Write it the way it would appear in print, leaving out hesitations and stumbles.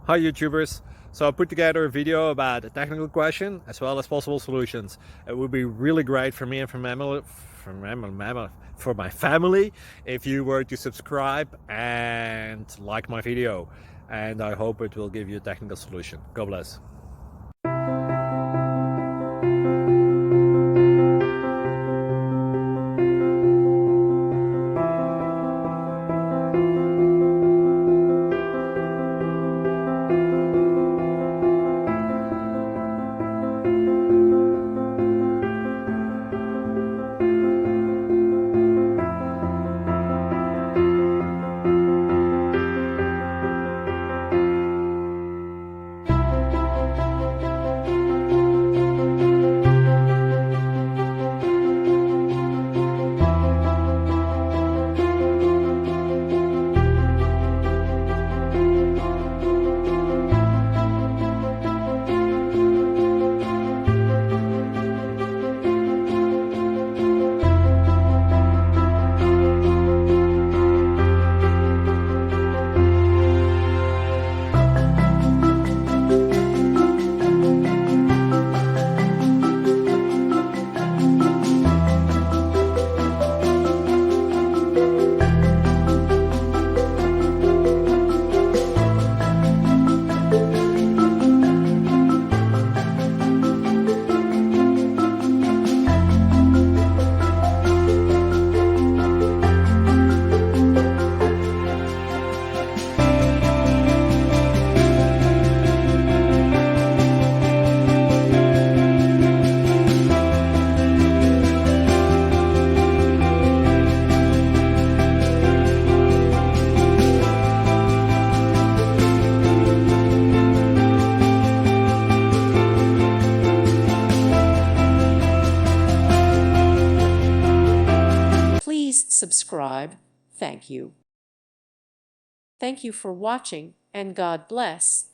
Hi YouTubers! So I put together a video about a technical question as well as possible solutions. It would be really great for me and for my family if you were to subscribe and like my video, and I hope it will give you a technical solution. God bless. Please subscribe. Thank you. Thank you for watching, and God bless.